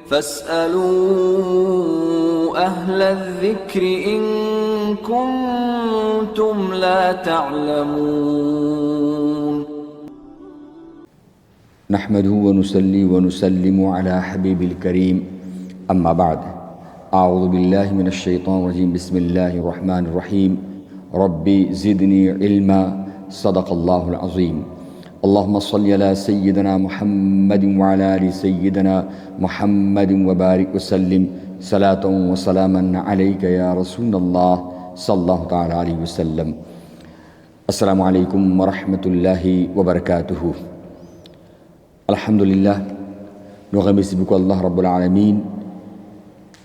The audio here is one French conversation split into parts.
فاسألوا أهل الذكر إن كنتم لا تعلمون. نحمده ونصلي ونسلم على حبيب الكريم أما بعد. أعوذ بالله من الشيطان الرجيم. بسم الله الرحمن الرحيم. ربي زدني علما. صدق الله العظيم. اللهم صل على سيدنا محمد وعلى آل سيدنا محمد وبارك وسلم صلاة وسلاما عليك يا رسول الله صلى الله تعالى عليه وسلم. السلام عليكم ورحمة الله وبركاته. Alhamdulillah, nous remercions beaucoup Allah Rabbul Alamin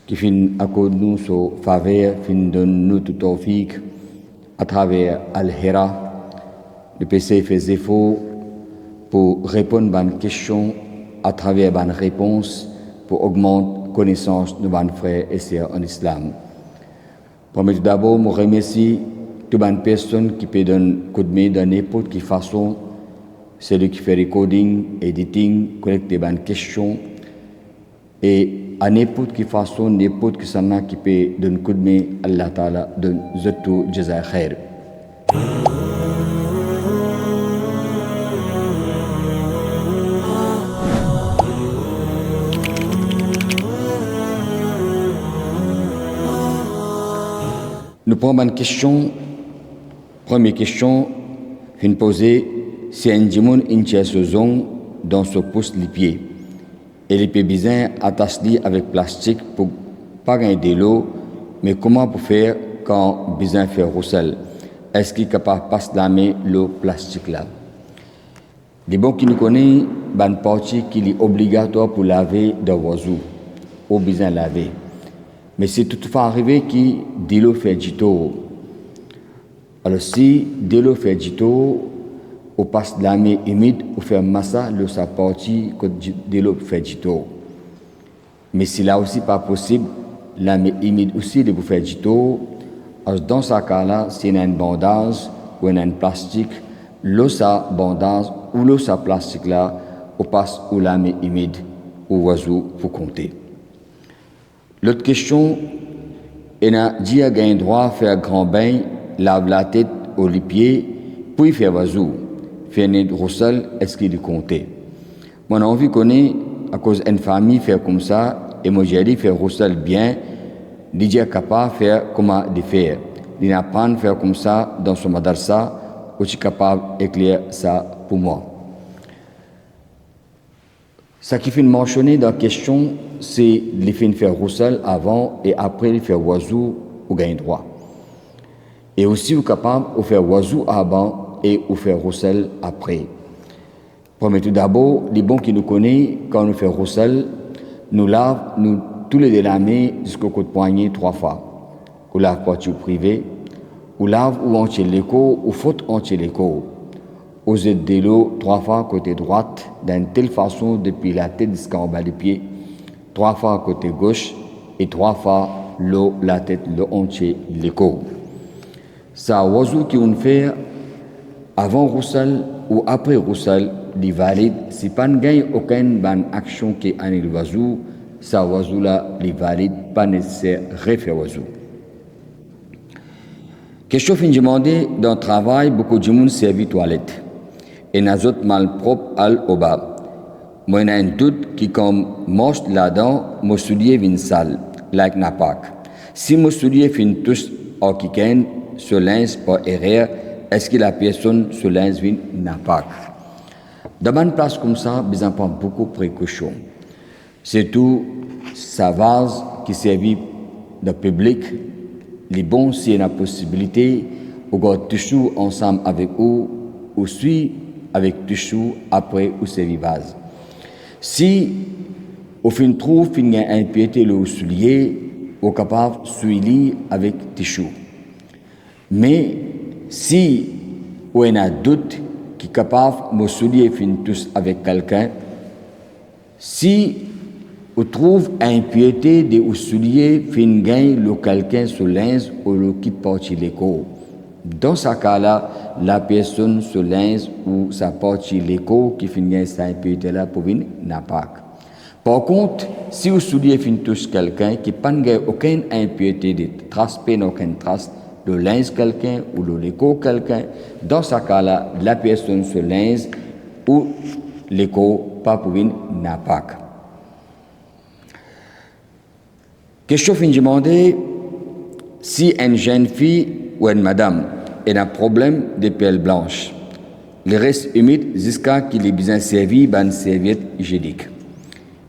qui fin accorde nous son faveur, fin donne nous tout tawfiq à travers Al-Hira. Le PC fait efforts pour répondre à une question à travers une réponse pour augmenter la connaissance de nos frères et sœurs en islam. Pour tout d'abord, je remercie toutes les personnes qui peuvent donner un coup de main dans n'importe quelle façon. Celui qui fait recording, editing, collecter des questions et à n'importe quelle façon, n'importe quelle sana qui peut donner un coup de main, Allah Ta'ala donne tout jaza khair. Nous prenons une question. Première question, une posée. Si un djimoun inche saison dans ce pouce les pieds et les pieds bizarres attachés avec plastique pour pas gagner de l'eau, mais comment pour faire quand bizarre fait roussel? Est-ce qu'il est capable de passer la main l'eau plastique là? Les bons qui nous connaissent, ban partie qui est obligatoire pour laver de oiseau ou bizarre laver. Mais c'est toutefois arrivé qui de l'eau fait du tout. Alors si de l'eau fait du tout, ou passe de la main humide ou faire massa le sa partie de l'eau fait du tout. Mais si là aussi pas possible, la main humide aussi de vous faire du tout. Dans ce cas-là, si il y a un bandage ou un plastique, l'eau sa bandage ou l'eau sa plastique là, ou passe ou la main humide ou oiseau pour compter. L'autre question, il a dit à un droit faire grand bain, lave la tête ou les pieds, puis faire oiseau. Faire une roussel, est-ce qu'il est compté? Mon envie connaît, à cause d'une famille faire comme ça, et moi j'ai dit faire roussel bien, il est capable de faire comment de faire. Il apprend à faire comme ça dans son madrasa, ou je suis capable d'éclairer ça pour moi. Ce qui fait mentionner dans la question, c'est de faire roussel avant et après de faire oiseau ou gain droit. Et aussi, vous êtes capable de faire oiseau avant et ou faire roussel après. Premier tout d'abord, les bons qui nous connaissent, quand nous faisons roussel, nous lave tous les deux la main jusqu'au coup de poignet 3 fois. Ou lave partie privée, ou lave ou entier l'écho, ou faute entier l'écho. Ou jette de l'eau 3 fois côté droite, d'une telle façon depuis la tête jusqu'en bas des pieds, 3 fois côté gauche, et 3 fois l'eau, la tête, l'eau entier l'écho. Ça, oiseau qui on fait avant roussel ou après roussel, il valide. Si pas gagne aucune bonne action qui est en l'oiseau, ça oiseau là, il valide, pas nécessaire refaire oiseau. Question fin demandée dans le travail, beaucoup de monde servi toilette. Et n'a autres malpropre al oba. Moi, j'ai un doute qui comme mange là-dedans, mon soulier vient sale, like n'a pas. Si mon soulier fin tous en kiken, ce linge par erreur, est-ce que la personne se lance n'a pas? Dans une place comme ça, ils en prennent beaucoup de précautions. Surtout, sa vase qui servit dans le public, les bons, s'il y a la possibilité, ou garde toujours ensemble avec eux, ou suit avec toujours après ou servir vase. Si, au fin trouve, il y a un piété le soulier, ou capable de suivre avec tissu. Mais, si on a doute qui est capable de me soulier tous avec quelqu'un, si on trouve impiété de ou soulier fin gain le quelqu'un sur linge ou le qui porte l'écho. Dans ce cas-là, la personne sur linge ou sa porte l'écho qui fin gain sa impiété là pour venir n'a pas. Par contre, si vous souliez fin tous quelqu'un qui n'a aucune impureté de trace, aucune trace de linge quelqu'un ou de l'écho quelqu'un, dans ce cas-là, la personne se linge ou l'écho pas pour une napak. Question fin demander si une jeune fille ou une madame a un problème de pelle blanche, le reste humide jusqu'à qu'il ait besoin servi par une serviette hygiénique,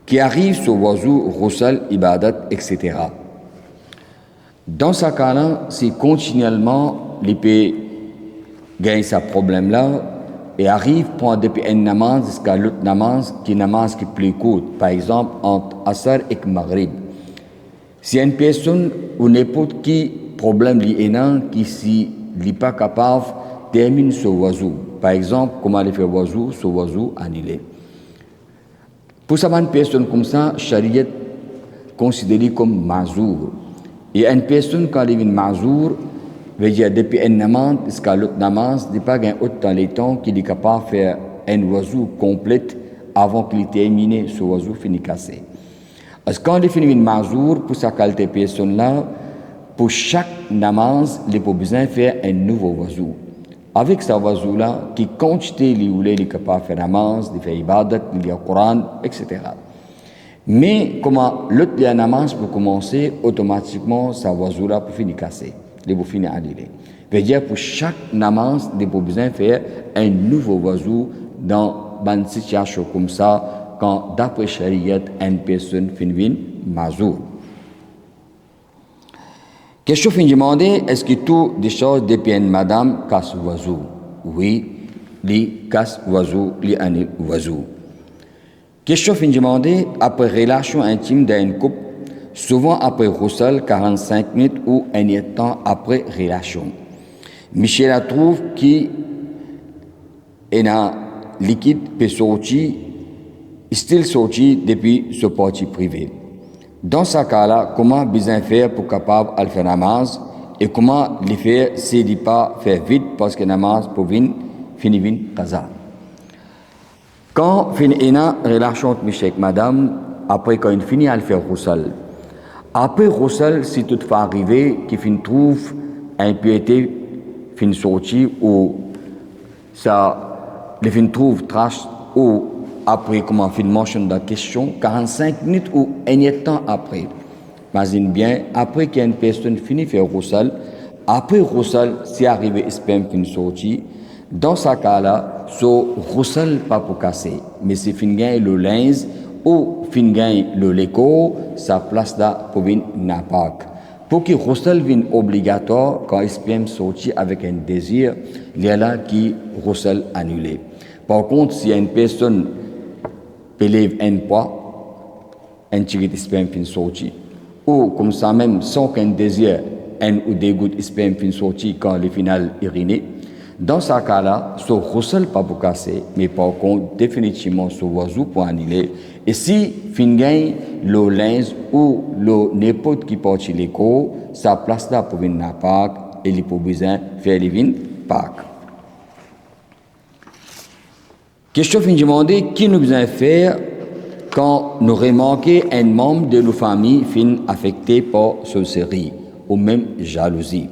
qui arrive sur oiseau, roussel, ibadat, etc. Dans ce cas-là, si continuellement il peut gagner ce problème-là et arrive pendant depuis un namaz jusqu'à l'autre namaz qui est namaz qui est plus court, par exemple entre Asr et Maghrib. Si une personne ou n'importe qui problème li qui n'est pas capable de terminer ce oiseau, par exemple, comment aller faire ce oiseau annulé. Pour certaines personnes comme ça, Shariat considéré comme mazour. Et une personne quand elle est mazour, veut dire depuis un namaz jusqu'à l'autre namaz, il n'y a pas autant les temps qu'il est capable de faire un oiseau complet avant qu'il termine ce oiseau fini cassé. Parce que quand il finit une mazour, pour sa qualité personne-là, pour chaque namaz, il a besoin de faire un nouveau oiseau. Avec ce oiseau-là, qui quantité il est capable de faire namaz, de faire ibadat, de lire le Coran, etc. Mais comment l'autre namaz pour commencer, automatiquement, ce oiseau-là pour finir cassé, il pour finir annulé. Veut dire pour chaque namaz, il a besoin de faire un nouveau oiseau dans une situation comme ça, quand d'après Shariat, une personne finit mazour. Question fin demander, est-ce que tout des choses depuis une madame casse oiseau? Oui, li casse oiseau, li annule oiseau. Question fin demander, après relation intime d'un couple, souvent après roussel, 45 minutes ou un temps après relation. Michel trouve qu'il y a un liquide peut sortir, style sorti depuis ce parti privé. Dans ce cas-là, comment bien faire pour capable de faire namaz et comment le faire s'il ne pas faire vite parce que namaz pour finir qaza. Quand finit une relation avec madame, après quand il finit à faire roussel. Après roussel, si toutefois arrivé qu'il trouve impureté fin sorti ou ça le fin trouve trace ou après comment fin mentionne la question 45 minutes ou un temps après. Imagine bien après qu'une personne finit faire roussel, après roussel si arrivé sperme fin sorti, dans ce cas-là, ce roussel pas pour casser, mais c'est fin gagne le linge ou fin gagne le léco, sa place là pour une napak. Pour que roussel vienne obligatoire quand sperme sorti avec un désir, il y a là qui roussel annulé. Par contre, si une personne élève un poids, un tigre de sperme fin sorti, ou comme ça même sans qu'un désir, un ou des gouttes de sperme fin sorti quand le final uriné, dans ce cas-là, ce roussel pas pour casser, mais par contre, définitivement, ce oiseau pour annuler. Et si fin gagne le linge ou le n'importe qui porte l'écho, sa place là pour une napak et il peut besoin faire les vins Pâques. Question fin demander qui nous besoin faire quand nous remarquons un membre de nos familles fin affecté par sorcellerie ou même jalousie.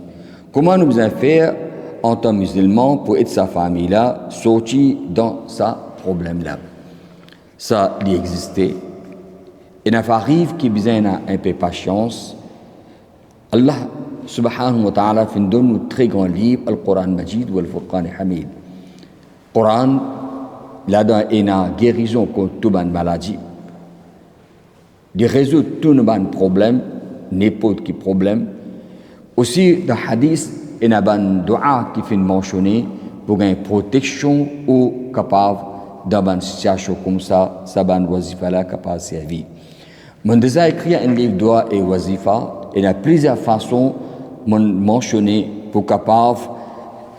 Comment nous besoin faire en tant que musulman pour aider sa famille-là sortir dans ce problème-là? Ça y existait. Et il arrive qu'il besoin un peu de patience. Allah subhanahu wa ta'ala fin donne un très grand livre, le Coran Majid ou le Furqan Hamid. Coran là-dedans, il y a une guérison contre toute maladie. De résoudre tous nos problèmes, n'importe quel problème. Aussi, dans le hadith, il y a une dua qui fait mentionner pour une protection ou capable dans une situation comme ça, ça va une wazifa capable de servir. Mon déjà écrit un livre dua et wazifa, il y a plusieurs façons de mentionner pour capable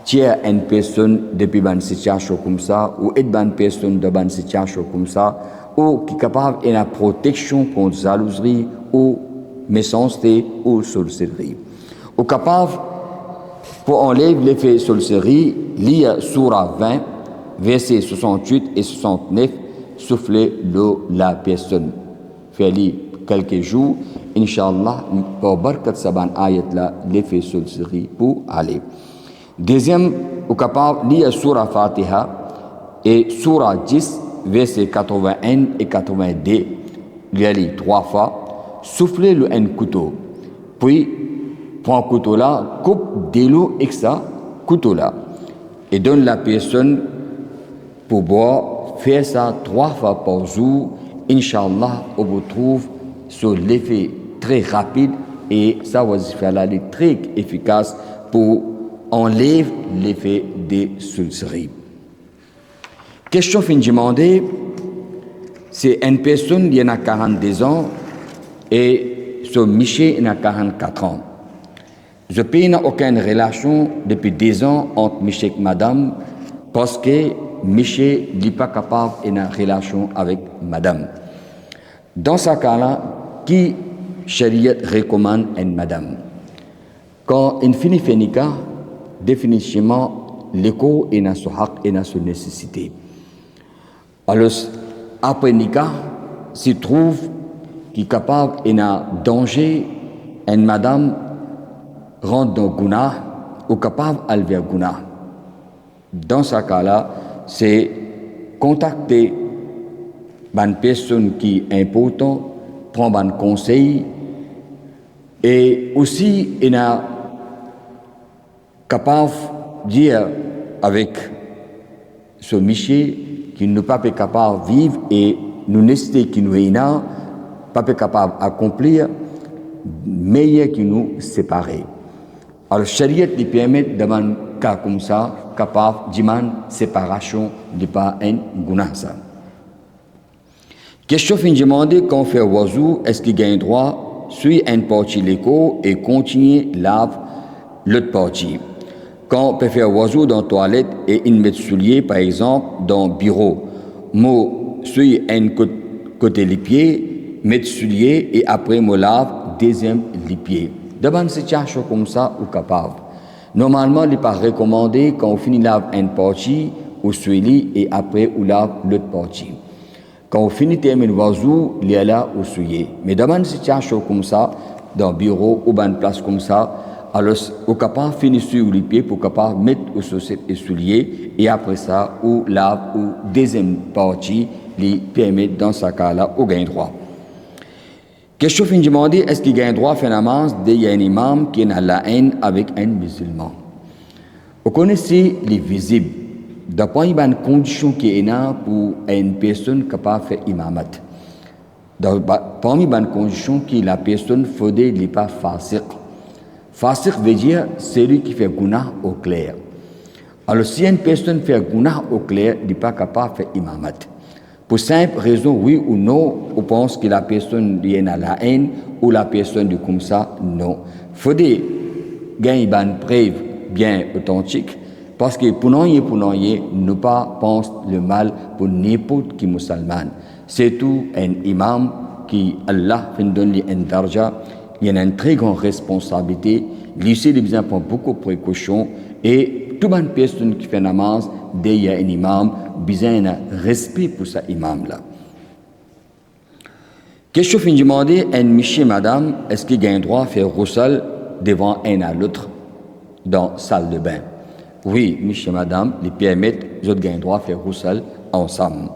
tirer une personne depuis une situation comme ça, ou aider une personne dans une situation comme ça, ou qui est capable de la protection contre jalousie, ou méchanceté, ou sorcellerie. Ou capable, pour enlever l'effet sorcellerie, lire Surah 20, versets 68 et 69, souffler la personne. faire quelques jours, Inch'Allah, pour barkat saban ayat là, l'effet sulsiri pour aller. Deuxième, au capable, lire Surah Fatiha et Surah 10, versets 81 et 82, lire 3 fois, soufflez le un couteau, puis prends le couteau là, coupe de l'eau avec ça, couteau là, et donne la personne pour boire, faire ça 3 fois par jour, Inch'Allah, on vous trouve sur l'effet très rapide et ça va se faire là, très efficace pour enlever l'effet des sulceries. Question fin demandée, c'est une personne qui a 42 ans et son Miché a 44 ans. Je n'ai aucune relation depuis 10 ans entre Miché et madame parce que Miché n'est pas capable d'une relation avec madame. Dans ce cas-là, qui Shariat recommande une madame? Quand une fille fait nikah, définitivement, l'écho est dans son haq et dans son nécessité. Alors, après nikah, s'il trouve qu'il est capable et dans danger, une madame rentre dans le guna ou capable d'aller vers le guna. Dans ce cas-là, c'est contacter une personne qui est importante, prendre un conseil et aussi il est capable de dire avec ce Miché qu'il n'est pas capable de vivre et nous nécessitons qu'il nous ait pas capable d'accomplir meilleur que nous séparer. Alors, Shariat lui permet dans un cas comme ça, capable d'une séparation de pas un guna. Question fin demandée quand fait oiseau, est-ce qu'il gagne droit, suit une partie l'écho et continue lave l'autre partie. Quand on peut faire oiseau dans la toilette et une mettre soulier, par exemple, dans le bureau, moi, suit un côté les pieds, mettre soulier et après, moi lave deuxième les pieds. Dans une situation comme ça, ou capable. Normalement, il n'est pas recommandé quand on finit lave une partie, ou soulier et après, on lave l'autre partie. Quand on finit de terminer l'oiseau, il est là ou souillé. Mais dans une situation comme ça, dans le bureau ou dans une place comme ça, alors on est capable de finir sur les pieds pour capable mettre aux chaussettes et souliers et après ça, ou lave ou deuxième partie, lui permet dans ce cas-là, au gain droit. Question fin demandée, est-ce qu'il gagne droit finalement d'il y a un imam qui est à la haine avec un musulman? Vous connaissez les visibles. D'après une condition qui est là pour une personne capable de faire imamat. Parmi les conditions qui la personne faudrait n'est pas fasiq. Fasiq veut dire celui qui fait guna au clair. Alors si une personne fait guna au clair, il n'est pas capable de faire imamat. Pour simple raison, oui ou non, on pense que la personne est à la haine ou la personne est comme ça, non. Il faudrait gagner une preuve bien authentique. Parce que pour nous, ne pas penser le mal pour n'importe qui musulman. C'est tout un imam qui, Allah, fait donner un darja, il y a une très grande responsabilité. Lycée, il a besoin de prendre beaucoup de précautions. Et toute une personne qui fait namaz, derrière un imam, besoin de respect pour cet imam-là. Question fin demandée, un monsieur, madame, est-ce qu'il a un droit à faire roussel devant un à l'autre dans la salle de bain? Oui, monsieur, madame, les permettent, vous avez droit à faire roussel ensemble.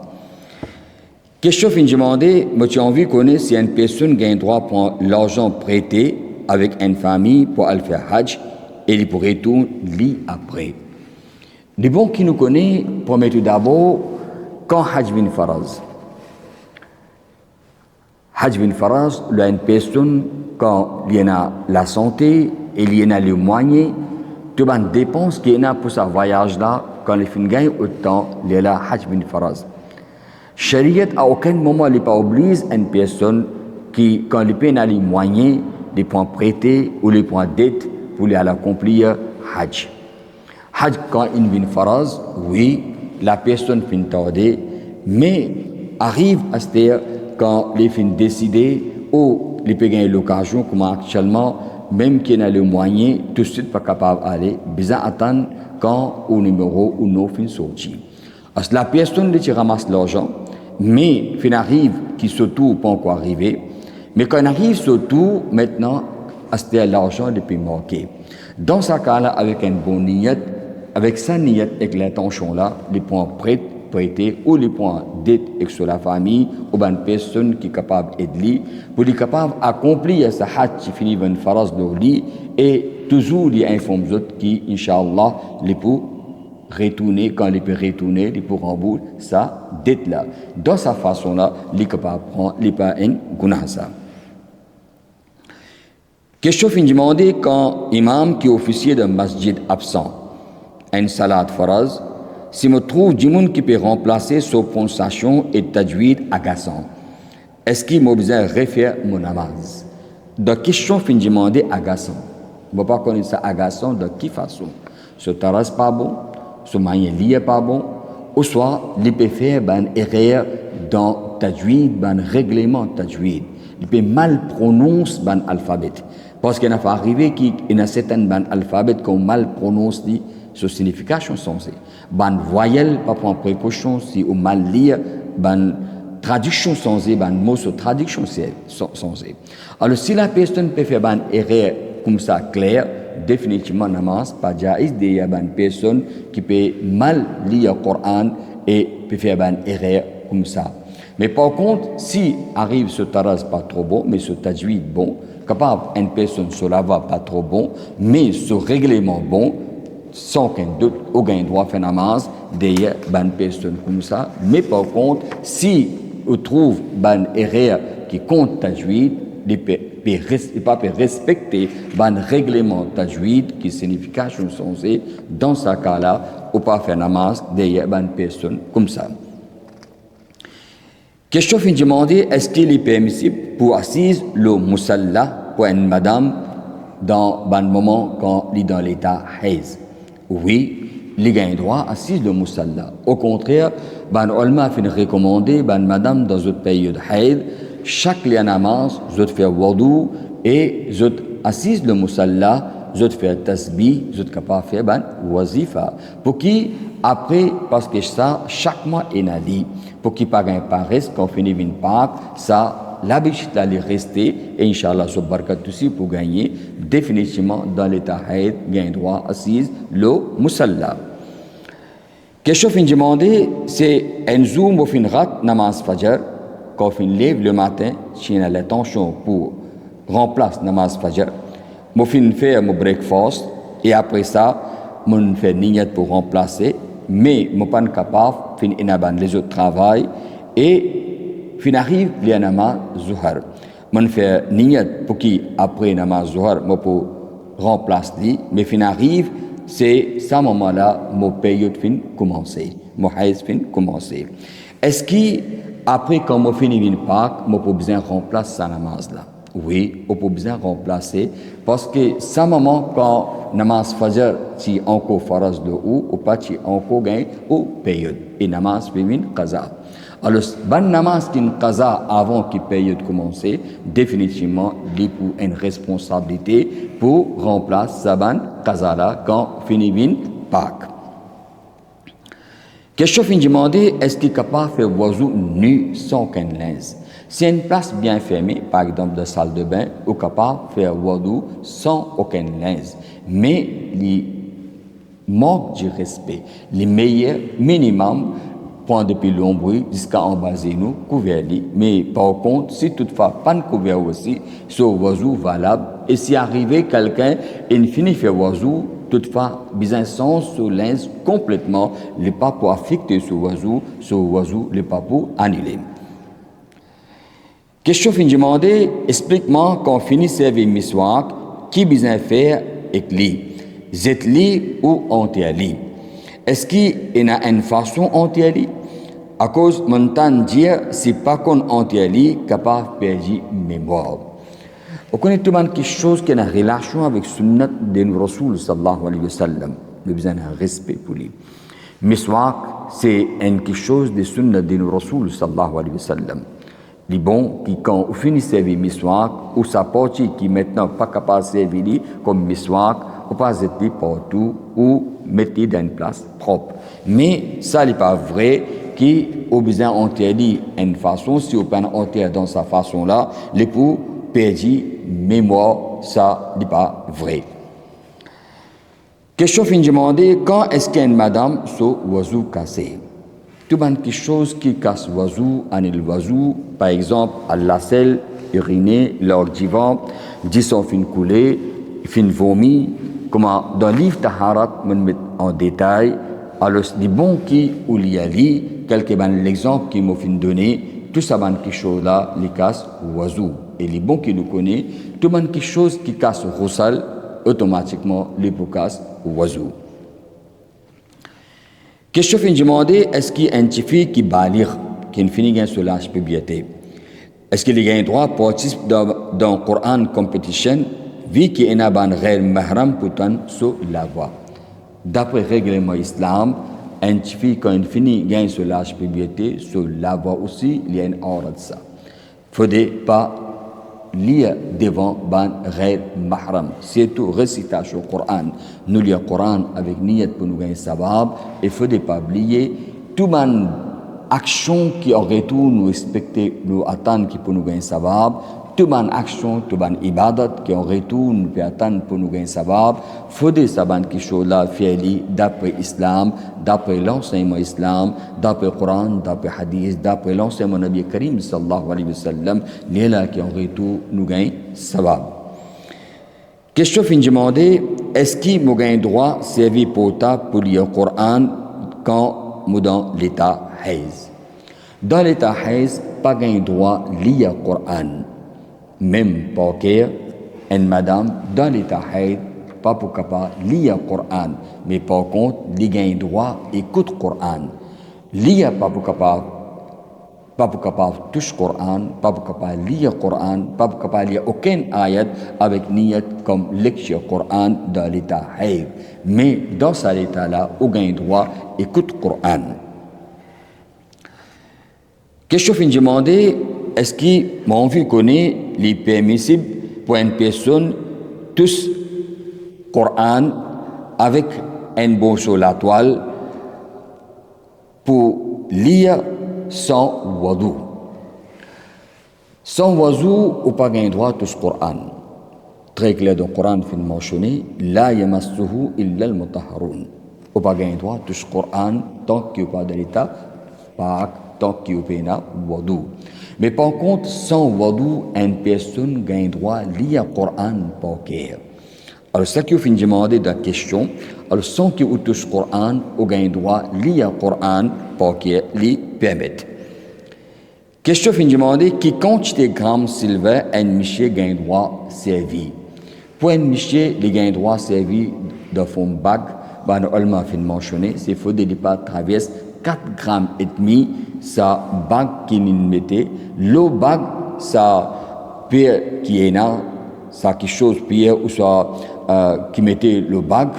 Question fin demandée, moi j'ai envie de connaître si une personne a droit à prendre l'argent prêté avec une famille pour aller faire Hajj et il pourrait tout lui après. Les bons qui nous connaissent, promet tout d'abord, quand Hajj bin Faraz. Hajj bin Faraz, une personne, quand il y en a la santé et il y en a les moyens, tout le monde dépense qu'il y a pour ce voyage-là, quand les filles gagnent autant, il y a la Hajj bin Faraz. Shariat, à aucun moment, n'est pas oblige une personne qui, quand les pays a les moyens, les points prêtés ou les points dettes pour aller accomplir Hajj. Hajj, quand il bin Faraz, oui, la personne finit tardée, mais arrive à se dire, quand les filles décident ou les pays gagnent l'occasion, comme actuellement, même qui a les moyens, tout de suite pas capable d'aller, besoin attendre quand au numéro ou non fin sorti. Parce que la personne qui ramasse l'argent, mais fin arrive qui surtout pas encore arrivé, mais quand on arrive surtout maintenant à ce l'argent depuis manqué. Dans ce cas-là, avec un bon niyat, avec sa niyat, avec l'intention là, les points prêtés ou les points d'être avec sur la famille ou une personne qui est capable d'aider pour être capable d'accomplir sa hajj qui finit une faraz de lui et toujours les informe autres qui, Inch'Allah, les pour retourner, quand les peut retourner, les pour rembourser ça dette là. Dans sa façon là, les capable prendre, les pas un guna ça. Question fin demandée quand imam qui est officier d'un masjid absent, une salade faraz, si me trouve du monde qui peut remplacer sa prononciation et tajwid agaçant, est-ce qu'il m'a besoin de refaire mon namaz? De question fin demandée agaçant. Je ne vais pas connaître ça agaçant de quelle façon? Ce taras pas bon, ce moyen lié pas bon, ou soit il peut faire une erreur dans tajwid, un règlement tajwid. Il peut mal prononcer l'alphabet. Parce qu'il n'a pas arrivé qu'il y a certains alphabets qu'on mal prononce sa signification censée. Ban voyelle, pas prendre précaution, si on mal lire, ban traduction censée, ban mot sur traduction censée. Alors si la personne peut faire ban erreur comme ça clair, définitivement namaz pas jaïs, il y a ban personne qui peut mal lire le Coran et peut faire ban erreur comme ça. Mais par contre, si arrive ce taraz pas trop bon, mais ce tajwid bon, capable une personne sur la voie pas trop bon, mais ce règlement bon, sans qu'un doute, aucun droit fait namaz, derrière une personne comme ça. Mais par contre, si on trouve une erreur qui compte tajwid, il ne pas respecter un règlement tajwid qui signification censée, dans ce cas-là, on pas faire namaz derrière une personne comme ça. Question fin demandée, est-ce qu'il est permissible pour assise le musalla pour une madame dans un moment quand il est dans l'état haïs? Oui, il a un droit assise le musalla. Au contraire, ban ulama fin recommandé ban madame dans une période haïs, chaque namaz, je faire wudu et je assise le musalla, je faire tasbih, je capable faire ban wazifa. Pour qui après parce que ça chaque mois est nadi. Pour qu'il pas un paresse quand finit une Pâques, ça l'habitude d'aller rester et Inch'Allah ce barkat aussi pour gagner définitivement dans l'état haïd gain droit assise le musalla. Question fin demandé c'est un zoom au fin rat namaz fajr quand fin lève le matin si on a l'intention pour remplacer namaz fajr mo fin faire mon breakfast et après ça mon fait niyat pour remplacer mais je ne suis pas capable de faire les autres travail et fin arrive le namaz zuhar. Je fais niyat pour qui après namaz zuhar je peux remplacer mais fin arrive c'est ce moment-là mon période fin commencer, mon haïs fin commencer. Est-ce que après quand je finis une Pâques, je peux besoin remplacer sa namaz là? Oui, on peut besoin remplacer parce que ce moment quand namaz fajr si encore faraz de ou pas si encore gain ou période et namaz féminin qaza. Alors ban namaz qui qaza avant que période commence définitivement il pour une responsabilité pour remplacer sa ban qaza là quand finit une Pâques. Question fin demandée, est-ce qu'il est capable de faire oiseau nu sans qu'un linge? Si une place bien fermée, par exemple de salle de bain, ou capable de faire wudu sans aucun linge. Mais les manque de respect, les meilleurs minimum, point depuis l'ombre jusqu'à en bas nous, couvert. Mais par contre, si toutefois pas de couvert aussi, ce oiseau valable. Et si arrivé quelqu'un et finit faire oiseau, toutefois, besoin sens sur linge complètement, les pas pour affecter ce oiseau, les pas pour annuler. Question fin demandée, explique-moi quand finit servir miswak, qui besoin faire avec lui, zetli ou anti-ali. Est-ce qu'il y a une façon anti-ali? À cause montant dire c'est pas qu'on anti-ali capable de perdre mémoire. On connaît tout le monde quelque chose qui a une relation avec sunnat de Rasul sallallahu alayhi wa sallam. Le besoin d'un respect pour lui. Miswak, c'est quelque chose de sunnat de Rasul sallallahu alayhi wa sallam. Les bons qui, quand on finit de servir miswak, ou sa partie qui maintenant pas capable de servir comme miswak, on peut jeter partout ou mettre dans une place propre. Mais ça n'est pas vrai qui au besoin enterré une façon, si on peut enterrer dans sa façon là, l'époux perdit mémoire, ça n'est pas vrai. Question fin de demander, quand est-ce qu'une madame so oiseau cassé? Tout quelque chose qui casse oiseau, l'oiseau, par exemple, à la selle, uriner, lors divan, dit son fin coulé, fin vomi, comment dans le livre Taharat, on met en détail, alors les bons qui ou li ali, quelques l'exemple qui m'a fin donné, tout ça quelque chose là, les casse oiseau. Et les bons qui nous connaissent, tout quelque chose qui casse roussal, automatiquement les casse oiseau. Question fin de demander, est-ce qu'il y a un fille qui balir, qui ne finit sur l'âge puberté? Est-ce qu'il y a un droit à participer dans le Coran competition, vu qu'il y a un réel mahram pour sur la voie? D'après le règlement islam, un fille quand il finit gagne sur l'âge puberté, sur la voie aussi, il y a une ordre de ça. Il ne faut pas lire devant ban réel mahram. C'est tout récitation du Coran. Nous lisons le Coran avec niyat pour nous gagner sabab. Il ne faut pas oublier toute action qui aurait tout nous respecter, nous attendre qui pour nous gagner sabab. Toute action, toute ibadat qui aurait tout nous peut attendre pour nous gagner sabab. Il faut des sabab qui sont là, fieli, d'après l'islam, d'après l'enseignement islam, d'après le Coran, d'après le hadith, d'après l'enseignement Nabi Karim sallallahu alayhi wa sallam, les là qui auraient tout nous gagner sabab. Question fin de demander, est-ce qu'il me gagne droit servir pour lire le Coran quand nous dans l'état haïs? Dans l'état haïs, pas gagne droit lire le Coran. Même pas une madame dans l'état haïs, pas pour capable lire le Coran, mais par contre, il gagne droit écoute le Coran. Lire pas pour capable toucher le Coran, pas pour capable lire le Coran, pas pour capable lire aucun ayat avec niyat comme lecture Coran dans l'état haïb. Mais dans cet état-là, on gagne droit écoute le Coran. Question fin de demander, est-ce que mon vie connaît les permissibles pour une personne tous Coran avec un bon sur la toile pour lire sans wadou. Sans wadou, on n'a pas le droit de toucher le Coran. Très clair dans le Coran, il est mentionné, la yamassuhu illa al-mutahharun. On n'a pas le droit de toucher le Coran tant qu'il n'y a pas de l'état, tant qu'il n'y a pas de wadou. Mais par contre, sans wadou, une personne a le droit de lire le Coran par cœur. Alors, ce qui est demandé dans la question, alors sans qu'il touche le Coran, on a le droit de lire le Coran pour qu'il lui permette. Question fin demandée, qui quantité de grammes silver un monsieur a le droit de servir? Pour un monsieur, il a le droit de servir dans son bague, on a mentionné, c'est faut de pas traverser 4 grammes et demi, sa bague qui nous mettait, l'eau bague, sa pierre qui est là, ça quelque chose pierre ou soit qui mettait le bague,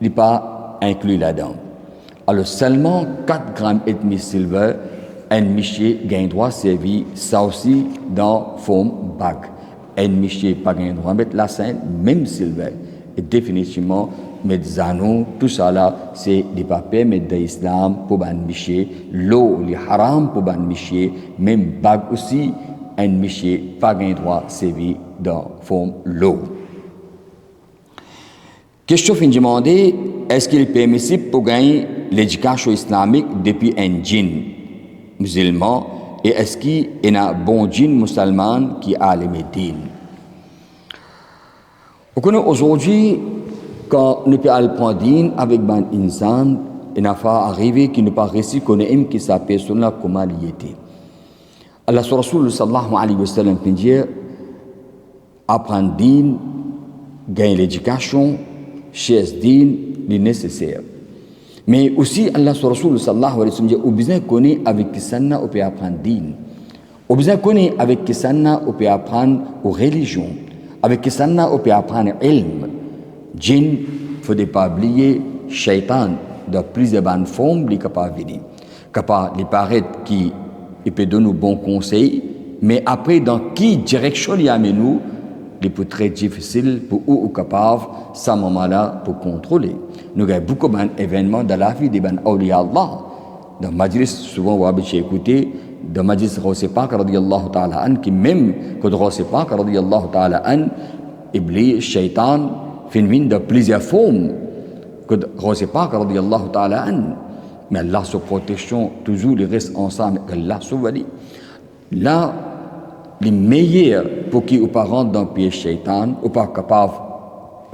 il n'est pas inclus là-dedans. Alors seulement 4 grammes et demi silver, un monsieur a le droit de servir ça aussi dans forme bague. Un monsieur n'a pas le droit de mettre la scène, même silver. Et définitivement, mettre anneaux, tout ça là, c'est des papiers mettre de l'islam pour un monsieur, l'eau, les haram pour un monsieur, même bague aussi, un monsieur n'a pas le droit de servir dans forme l'eau. Question fin demandée, est-ce qu'il est permissible pour gagner l'éducation islamique depuis un djinn musulman et est-ce qu'il y a un bon djinn musulman qui a les médines? Aujourd'hui, quand nous pouvons prendre dîne avec un insan, il n'a pas arrivé qu'il n'a pas réussi qu'on ait qui sa personne là comment il était. Allah Rasul sallallahu alayhi wa sallam peut dire apprendre dîne, gagner l'éducation, chercher dîne, le nécessaire. Mais aussi Allah Rasul sallallahu alayhi wa sallam dit au besoin qu'on ait avec qui sanna on peut apprendre dîne. Au besoin qu'on ait avec qui sanna on peut apprendre aux religions. Avec qui sanna on peut apprendre ilm. Djinn, il ne faut pas oublier, shaitan, de plusieurs bonnes formes, il est capable de venir. Capable de paraître qui peut donner nous bons conseils, mais après, dans quelle direction il amène nous, il est très difficile pour eux ou capable, ce moment-là, pour contrôler. Nous avons beaucoup d'événements dans la vie des awliya Allah. dans Majlis, souvent on va écouter, dans Majlis Ghaus Pak radiyallahu ta'ala an, qui même que Ghaus Pak radiyallahu ta'ala an, Iblis, Shaitan, phénomène de plusieurs formes, que Ghaus Pak radiyallahu ta'ala an, mais Allah sous protection, toujours les restent ensemble, Allah sauve. Là, les meilleurs pour qui ou pas rentrer dans le piège Shaitan, ou pas capable,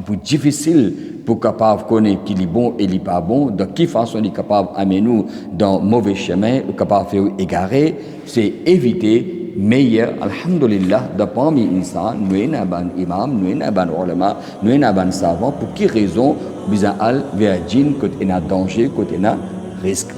pour difficile pour capable connaître qui est bon et qui n'est pas bon, de quelle façon il est capable d'amener nous dans le mauvais chemin, ou capable de faire égarer, c'est éviter meilleur, alhamdulillah, de parmi les insan, nous avons un imam, nous avons un ulama, nous avons un savant, pour quelle raison, nous avons vers djinn, quand il y a danger, quand il y a risque.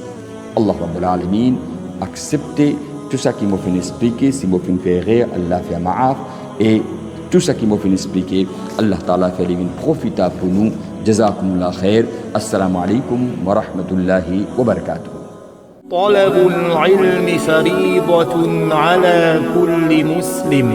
Allah Rabbul Alamin, acceptez tout ça qui m'a fait expliquer, si m'a fait faire rire, Allah fait ma'af, et tout ça qui m'a fait expliquer, Allah Ta'ala fait les profitable pour nous. Jazakumullah khair. Assalamu alaikum wa rahmatullahi wa barakatuh. طلب العلم فريضة على كل مسلم